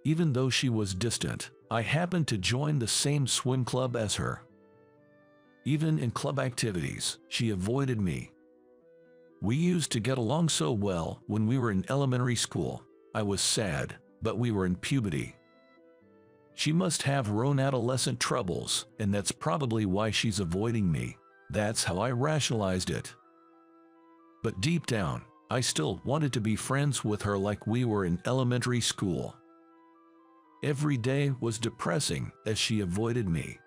Even though she was distant, I happened to join the same swim club as her. Even in club activities, she avoided me. We used to get along so well when we were in elementary school. I was sad, but we were in puberty. She must have her own adolescent troubles, and that's probably why she's avoiding me. That's how I rationalized it. But deep down, I still wanted to be friends with her like we were in elementary school. Every day was depressing as she avoided me.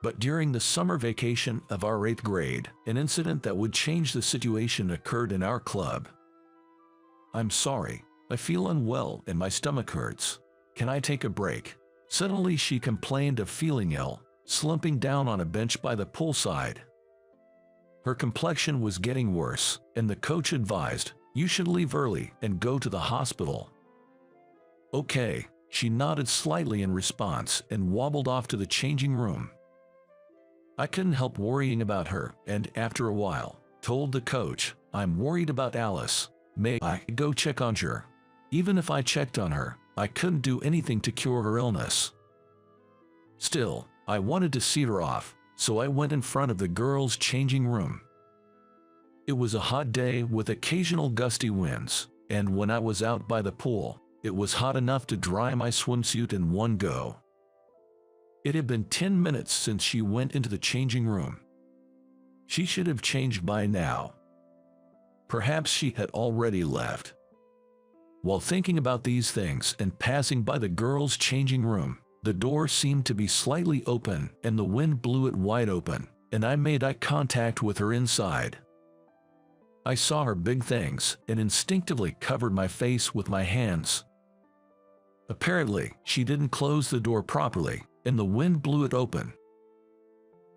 But during the summer vacation of our 8th grade, an incident that would change the situation occurred in our club. "I'm sorry, I feel unwell and my stomach hurts. Can I take a break?" Suddenly she complained of feeling ill, slumping down on a bench by the poolside. Her complexion was getting worse, and the coach advised, "You should leave early and go to the hospital." "Okay," she nodded slightly in response and wobbled off to the changing room. I couldn't help worrying about her, and after a while, told the coach, "I'm worried about Alice. May I go check on her?" Even if I checked on her, I couldn't do anything to cure her illness. Still, I wanted to see her off, so I went in front of the girls' changing room. It was a hot day with occasional gusty winds, and when I was out by the pool, it was hot enough to dry my swimsuit in one go. It had been 10 minutes since she went into the changing room. She should have changed by now. Perhaps she had already left. While thinking about these things and passing by the girls' changing room, the door seemed to be slightly open and the wind blew it wide open, and I made eye contact with her inside. I saw her big things and instinctively covered my face with my hands. Apparently, she didn't close the door properly, and the wind blew it open.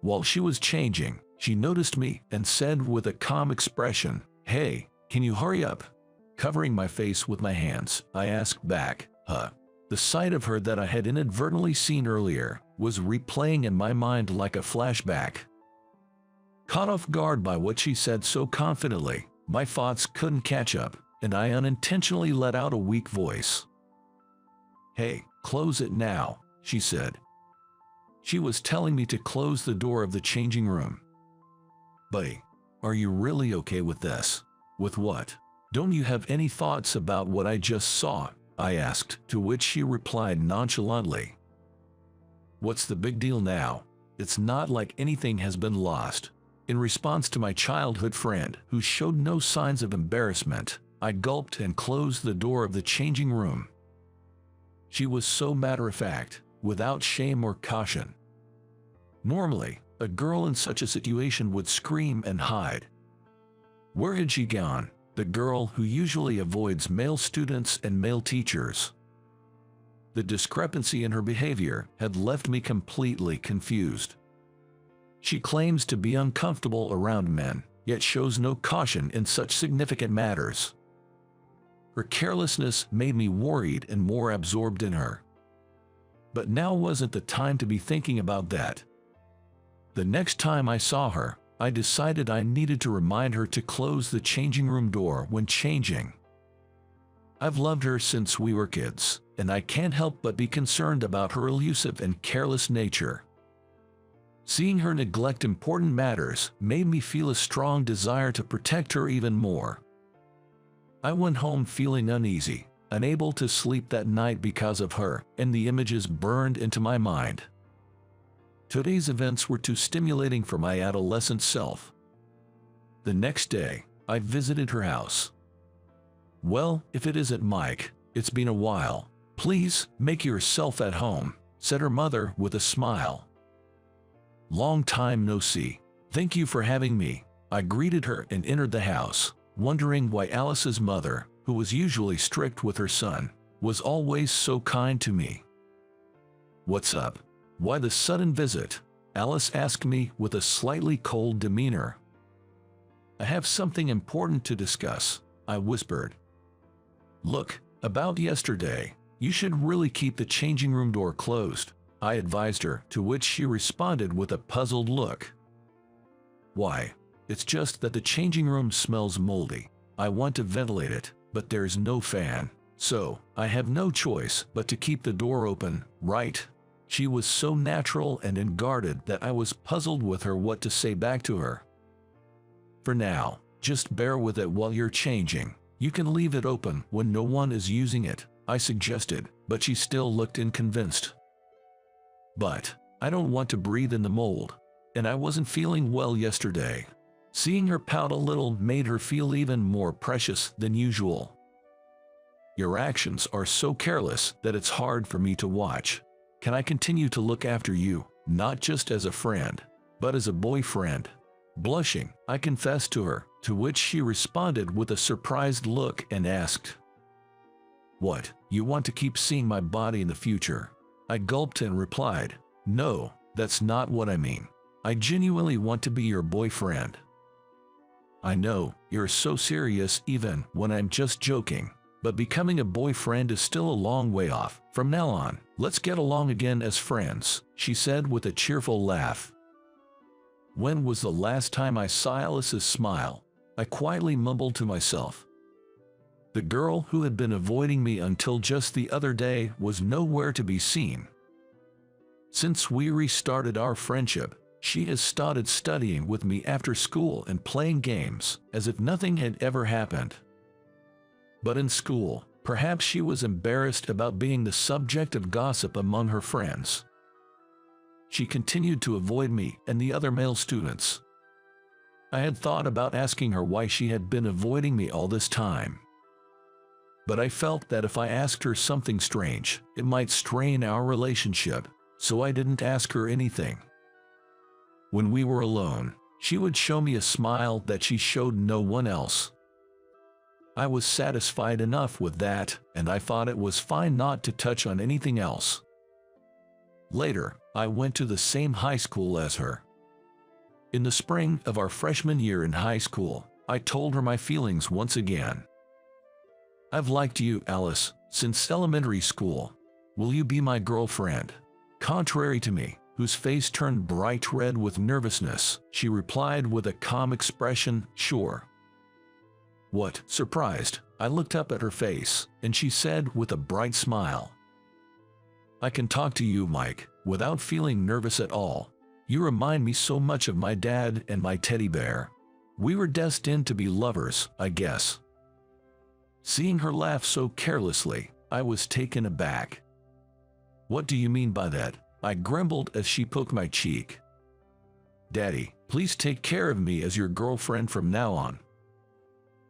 While she was changing, she noticed me and said with a calm expression, "Hey, can you hurry up?" Covering my face with my hands, I asked back, "Huh?" The sight of her that I had inadvertently seen earlier was replaying in my mind like a flashback. Caught off guard by what she said so confidently, my thoughts couldn't catch up, and I unintentionally let out a weak voice. "Hey, close it now," she said. She was telling me to close the door of the changing room. "Buddy, are you really okay with this?" "With what? Don't you have any thoughts about what I just saw?" I asked, to which she replied nonchalantly. "What's the big deal now? It's not like anything has been lost." In response to my childhood friend, who showed no signs of embarrassment, I gulped and closed the door of the changing room. She was so matter-of-fact, without shame or caution. Normally, a girl in such a situation would scream and hide. Where had she gone, the girl who usually avoids male students and male teachers? The discrepancy in her behavior had left me completely confused. She claims to be uncomfortable around men, yet shows no caution in such significant matters. Her carelessness made me worried and more absorbed in her. But now wasn't the time to be thinking about that. The next time I saw her, I decided I needed to remind her to close the changing room door when changing. I've loved her since we were kids, and I can't help but be concerned about her elusive and careless nature. Seeing her neglect important matters made me feel a strong desire to protect her even more. I went home feeling uneasy, unable to sleep that night because of her, and the images burned into my mind. Today's events were too stimulating for my adolescent self. The next day, I visited her house. "Well, if it isn't Mike, it's been a while. Please, make yourself at home," said her mother with a smile. "Long time no see. Thank you for having me." I greeted her and entered the house, wondering why Alice's mother, who was usually strict with her son, was always so kind to me. "What's up? Why the sudden visit?" Alice asked me with a slightly cold demeanor. "I have something important to discuss," I whispered. "Look, about yesterday, you should really keep the changing room door closed," I advised her, to which she responded with a puzzled look. "Why? It's just that the changing room smells moldy. I want to ventilate it, but there's no fan, so I have no choice but to keep the door open, right?" She was so natural and unguarded that I was puzzled with her what to say back to her. "For now, just bear with it while you're changing. You can leave it open when no one is using it," I suggested, but she still looked unconvinced. "But I don't want to breathe in the mold, and I wasn't feeling well yesterday." Seeing her pout a little made her feel even more precious than usual. "Your actions are so careless that it's hard for me to watch. Can I continue to look after you, not just as a friend, but as a boyfriend?" Blushing, I confessed to her, to which she responded with a surprised look and asked, "What, you want to keep seeing my body in the future?" I gulped and replied, "No, that's not what I mean. I genuinely want to be your boyfriend." "I know, you're so serious even when I'm just joking, but becoming a boyfriend is still a long way off. From now on, let's get along again as friends," she said with a cheerful laugh. When was the last time I saw Alice's smile? I quietly mumbled to myself. The girl who had been avoiding me until just the other day was nowhere to be seen. Since we restarted our friendship, she has started studying with me after school and playing games as if nothing had ever happened. But in school, perhaps she was embarrassed about being the subject of gossip among her friends. She continued to avoid me and the other male students. I had thought about asking her why she had been avoiding me all this time. But I felt that if I asked her something strange, it might strain our relationship, so I didn't ask her anything. When we were alone, she would show me a smile that she showed no one else. I was satisfied enough with that, and I thought it was fine not to touch on anything else. Later, I went to the same high school as her. In the spring of our freshman year in high school, I told her my feelings once again. "I've liked you, Alice, since elementary school. Will you be my girlfriend?" Contrary to me, whose face turned bright red with nervousness, she replied with a calm expression, "Sure." What, surprised, I looked up at her face, and she said with a bright smile, "I can talk to you, Mike, without feeling nervous at all. You remind me so much of my dad and my teddy bear. We were destined to be lovers, I guess." Seeing her laugh so carelessly, I was taken aback. "What do you mean by that?" I grumbled as she poked my cheek. "Daddy, please take care of me as your girlfriend from now on."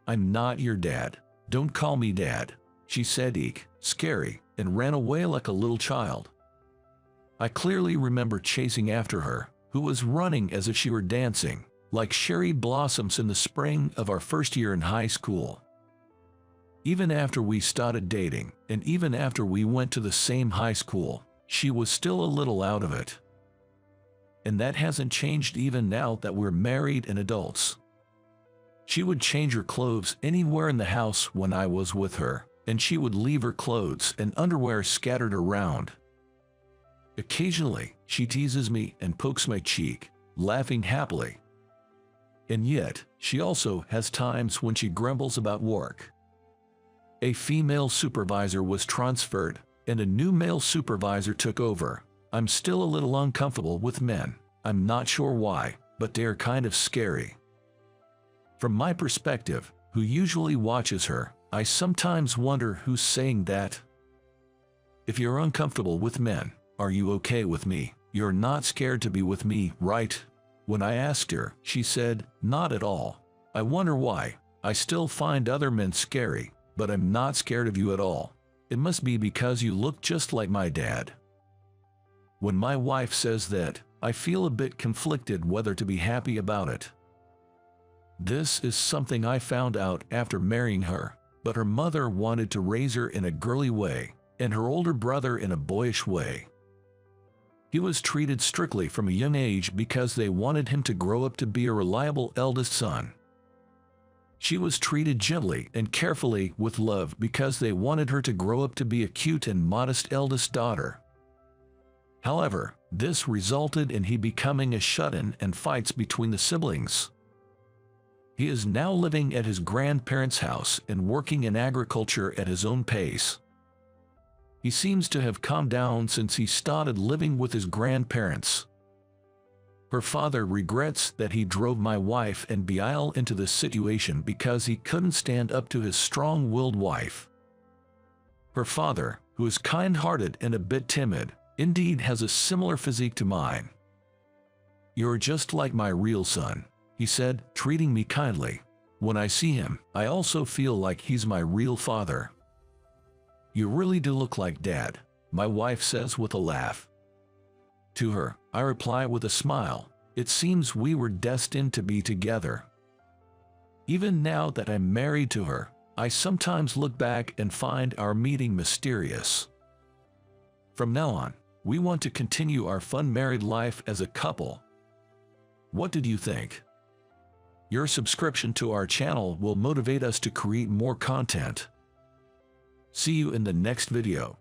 "I'm not your dad. Don't call me dad," she said, eek, scary, and ran away like a little child. I clearly remember chasing after her, who was running as if she were dancing, like cherry blossoms in the spring of our first year in high school. Even after we started dating, and even after we went to the same high school, she was still a little out of it. And that hasn't changed even now that we're married and adults. She would change her clothes anywhere in the house when I was with her, and she would leave her clothes and underwear scattered around. Occasionally, she teases me and pokes my cheek, laughing happily. And yet, she also has times when she grumbles about work. A female supervisor was transferred, and a new male supervisor took over. I'm still a little uncomfortable with men. I'm not sure why, but they're kind of scary. From my perspective, who usually watches her, I sometimes wonder who's saying that. If you're uncomfortable with men, are you okay with me? You're not scared to be with me, right? When I asked her, she said, not at all. I wonder why. I still find other men scary, but I'm not scared of you at all. It must be because you look just like my dad. When my wife says that, I feel a bit conflicted whether to be happy about it. This is something I found out after marrying her, but her mother wanted to raise her in a girly way, and her older brother in a boyish way. He was treated strictly from a young age because they wanted him to grow up to be a reliable eldest son. She was treated gently and carefully with love because they wanted her to grow up to be a cute and modest eldest daughter. However, this resulted in he becoming a shut-in and fights between the siblings. He is now living at his grandparents' house and working in agriculture at his own pace. He seems to have calmed down since he started living with his grandparents. Her father regrets that he drove my wife and Bial into this situation because he couldn't stand up to his strong-willed wife. Her father, who is kind-hearted and a bit timid, indeed has a similar physique to mine. You're just like my real son, he said, treating me kindly. When I see him, I also feel like he's my real father. You really do look like Dad, my wife says with a laugh. To her, I reply with a smile. It seems we were destined to be together. Even now that I'm married to her, I sometimes look back and find our meeting mysterious. From now on, we want to continue our fun married life as a couple. What did you think? Your subscription to our channel will motivate us to create more content. See you in the next video.